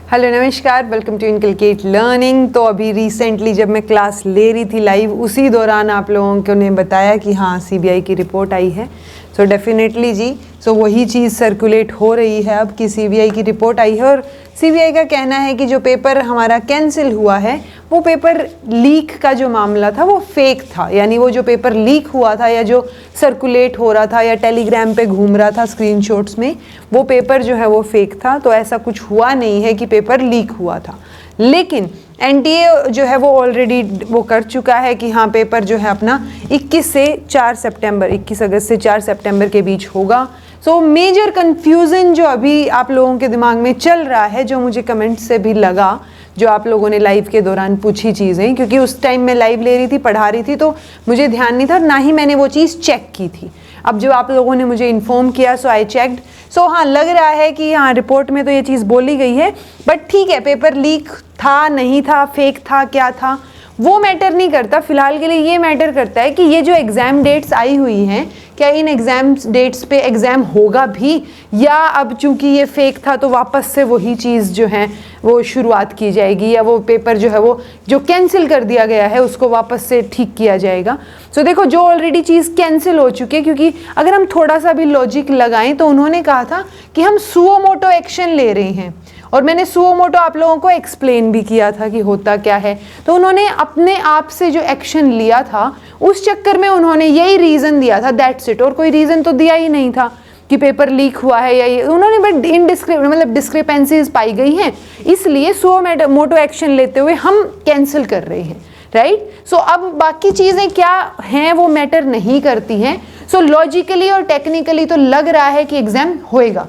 Hello नमस्कार, welcome to inculcate learning. तो अभी रिसेंटली जब मैं क्लास ले रही थी लाइव, उसी दौरान आप लोगों को ने बताया कि हाँ सीबीआई की रिपोर्ट आई है। सो डेफिनेटली जी, सो वही चीज़ सर्कुलेट हो रही है अब कि सीबीआई की रिपोर्ट आई है और सीबीआई का कहना है कि जो पेपर हमारा कैंसिल हुआ है वो पेपर लीक का जो मामला था वो फेक था। यानी वो जो पेपर लीक हुआ था या जो सर्कुलेट हो रहा था या टेलीग्राम पे घूम रहा था स्क्रीनशॉट्स में, वो पेपर जो है वो फेक था। तो ऐसा कुछ हुआ नहीं है कि पेपर लीक हुआ था। लेकिन एनटीए जो है वो ऑलरेडी वो कर चुका है कि हाँ पेपर जो है अपना 21 अगस्त से 4 सितंबर के बीच होगा। सो मेजर कन्फ्यूज़न जो अभी आप लोगों के दिमाग में चल रहा है, जो मुझे कमेंट से भी लगा, जो आप लोगों ने लाइव के दौरान पूछी चीज़ें, क्योंकि उस टाइम मैं लाइव ले रही थी, पढ़ा रही थी, तो मुझे ध्यान नहीं था, ना ही मैंने वो चीज़ चेक की थी। अब जो आप लोगों ने मुझे इन्फॉर्म किया, सो आई चेक्ड। सो हाँ लग रहा है कि हाँ रिपोर्ट में तो ये चीज़ बोली गई है, बट ठीक है, पेपर लीक था नहीं था, फेक था क्या था, वो मैटर नहीं करता। फिलहाल के लिए ये मैटर करता है कि ये जो एग्ज़ाम डेट्स आई हुई हैं, क्या इन एग्ज़ाम डेट्स पे एग्ज़ाम होगा भी, या अब चूंकि ये फेक था तो वापस से वही चीज़ जो है वो शुरुआत की जाएगी, या वो पेपर जो है वो जो कैंसिल कर दिया गया है उसको वापस से ठीक किया जाएगा। सो देखो, जो ऑलरेडी चीज़ कैंसिल हो चुकी है, क्योंकि अगर हम थोड़ा सा भी लॉजिक लगाएं तो उन्होंने कहा था कि हम सुओ मोटो एक्शन ले रहे हैं, और मैंने सुओ मोटो आप लोगों को एक्सप्लेन भी किया था कि होता क्या है। तो उन्होंने अपने आप से जो एक्शन लिया था उस चक्कर में उन्होंने यही रीज़न दिया था, दैट्स इट, और कोई रीज़न तो दिया ही नहीं था कि पेपर लीक हुआ है या ये उन्होंने, बट डिस्क्रिपेंसीज पाई गई हैं, इसलिए सुओ मोटो एक्शन लेते हुए हम कैंसिल कर रहे हैं, राइट। सो अब बाकी चीज़ें क्या हैं वो मैटर नहीं करती हैं। सो लॉजिकली और टेक्निकली तो लग रहा है कि एग्ज़ाम होएगा,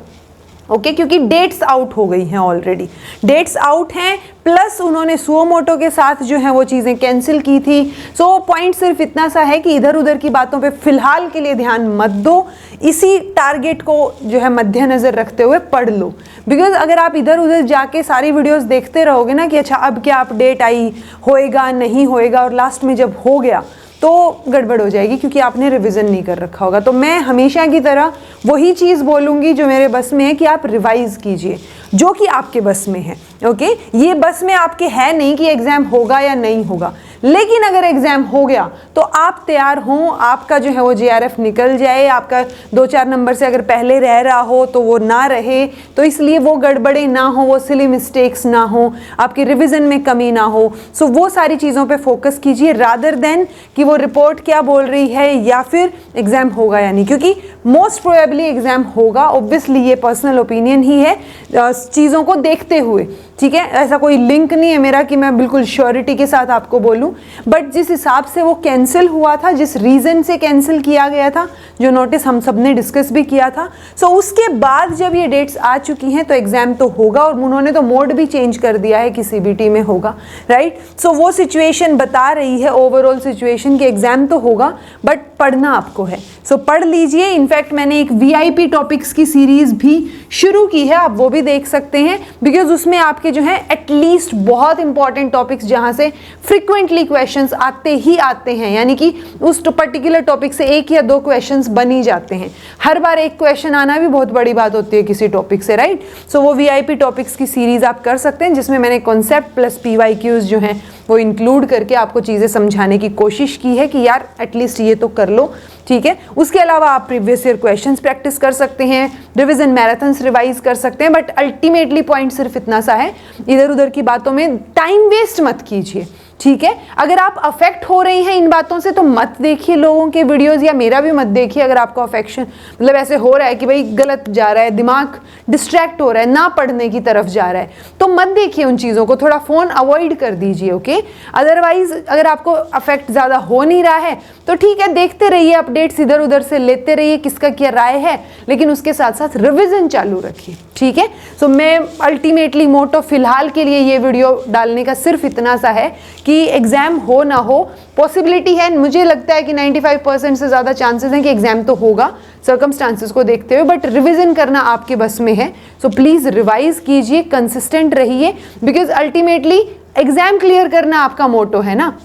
ओके, क्योंकि डेट्स आउट हो गई हैं, ऑलरेडी डेट्स आउट हैं, प्लस उन्होंने सुओ मोटो के साथ जो है वो चीज़ें कैंसिल की थी। सो पॉइंट सिर्फ इतना सा है कि इधर उधर की बातों पे फिलहाल के लिए ध्यान मत दो, इसी टारगेट को जो है मद्देनज़र रखते हुए पढ़ लो। बिकॉज अगर आप इधर उधर जाके सारी वीडियोस देखते रहोगे ना कि अच्छा अब क्या अपडेट आई, होएगा नहीं होएगा, और लास्ट में जब हो गया तो गड़बड़ हो जाएगी, क्योंकि आपने रिवीजन नहीं कर रखा होगा। तो मैं हमेशा की तरह वही चीज़ बोलूँगी जो मेरे बस में है कि आप रिवाइज़ कीजिए जो कि आपके बस में है, ओके। ये बस में आपके है नहीं कि एग्ज़ाम होगा या नहीं होगा, लेकिन अगर एग्ज़ाम हो गया तो आप तैयार हों, आपका जो है वो जेआरएफ निकल जाए, आपका 2-4 नंबर से अगर पहले रह रहा हो तो वो ना रहे, तो इसलिए वो गड़बड़े ना हो, वो सिली मिस्टेक्स ना हो, आपकी रिवीजन में कमी ना हो। सो वो सारी चीज़ों पे फोकस कीजिए, रादर देन कि वो रिपोर्ट क्या बोल रही है या फिर एग्ज़ाम होगा या नहीं, क्योंकि मोस्ट प्रोबेबली एग्ज़ाम होगा। ऑब्वियसली ये पर्सनल ओपिनियन ही है, चीज़ों को देखते हुए, ठीक है। ऐसा कोई लिंक नहीं है मेरा कि मैं बिल्कुल श्योरिटी के साथ आपको बोलूं, बट जिस हिसाब से वो कैंसिल हुआ था, जिस रीज़न से कैंसिल किया गया था, जो नोटिस हम सब ने डिस्कस भी किया था, सो उसके बाद जब ये डेट्स आ चुकी हैं तो एग्ज़ाम तो होगा, और उन्होंने तो मोड भी चेंज कर दिया है कि सीबीटी में होगा, राइट। सो वो सिचुएशन बता रही है, ओवरऑल सिचुएशन कि एग्ज़ाम तो होगा बट पढ़ना आपको है। सो पढ़ लीजिए। इनफैक्ट मैंने एक वीआईपी टॉपिक्स की सीरीज़ भी शुरू की है, आप वो भी देख सकते हैं, बिकॉज उसमें आपके जो है एटलीस्ट बहुत इंपॉर्टेंट टॉपिक्स जहाँ से फ्रिक्वेंटली क्वेश्चंस आते ही आते हैं, यानी कि उस पर्टिकुलर टॉपिक से 1 या 2 क्वेश्चंस बन ही जाते हैं। हर बार एक क्वेश्चन आना भी बहुत बड़ी बात होती है किसी टॉपिक से, राइट। सो वो वीआईपी टॉपिक्स की सीरीज़ आप कर सकते हैं, जिसमें मैंने कॉन्सेप्ट प्लस पीवाईक्यूज जो हैं वो इंक्लूड करके आपको चीज़ें समझाने की कोशिश की है कि यार एटलीस्ट ये तो कर लो, ठीक है। उसके अलावा आप प्रीवियस ईयर क्वेश्चंस प्रैक्टिस कर सकते हैं, रिवीजन मैराथन्स रिवाइज कर सकते हैं, बट अल्टीमेटली पॉइंट सिर्फ इतना सा है, इधर उधर की बातों में टाइम वेस्ट मत कीजिए, ठीक है। अगर आप अफेक्ट हो रही हैं इन बातों से तो मत देखिए लोगों के वीडियोस, या मेरा भी मत देखिए। अगर आपको अफेक्शन मतलब ऐसे हो रहा है कि भाई गलत जा रहा है, दिमाग डिस्ट्रैक्ट हो रहा है, ना पढ़ने की तरफ जा रहा है, तो मत देखिए उन चीज़ों को, थोड़ा फ़ोन अवॉइड कर दीजिए, ओके। अदरवाइज अगर आपको अफेक्ट ज़्यादा हो नहीं रहा है तो ठीक है, देखते रहिए, अपडेट्स इधर उधर से लेते रहिए किसका क्या राय है, लेकिन उसके साथ साथ रिविज़न चालू रखिए, ठीक है। सो मैं अल्टीमेटली मोटो फिलहाल के लिए ये वीडियो डालने का सिर्फ इतना सा है कि एग्ज़ाम हो ना हो, पॉसिबिलिटी है, मुझे लगता है कि 95% से ज़्यादा चांसेस हैं कि एग्ज़ाम तो होगा सर्कमस्टांसेस को देखते हुए, बट रिवीजन करना आपके बस में है। सो प्लीज़ रिवाइज कीजिए, कंसिस्टेंट रहिए, बिकॉज अल्टीमेटली एग्ज़ाम क्लियर करना आपका मोटो है ना।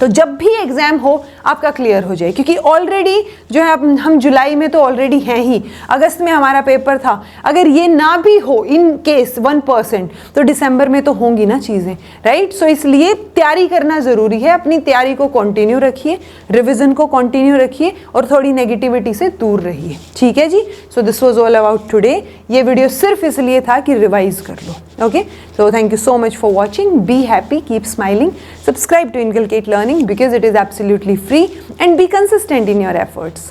तो जब भी एग्ज़ाम हो आपका क्लियर हो जाए, क्योंकि ऑलरेडी जो है हम जुलाई में तो ऑलरेडी हैं ही, अगस्त में हमारा पेपर था, अगर ये ना भी हो इन केस 1% तो दिसंबर में तो होंगी ना चीज़ें, राइट। सो इसलिए तैयारी करना ज़रूरी है, अपनी तैयारी को कंटिन्यू रखिए, रिविज़न को कंटिन्यू रखिए और थोड़ी नेगेटिविटी से दूर रहिए, ठीक है जी। So this was all about today. ये वीडियो सिर्फ इसलिए था कि रिवाइज कर लो, okay. So thank you so much for watching, be happy, keep smiling, subscribe to Inculcate Learning because it is absolutely free, and be consistent in your efforts.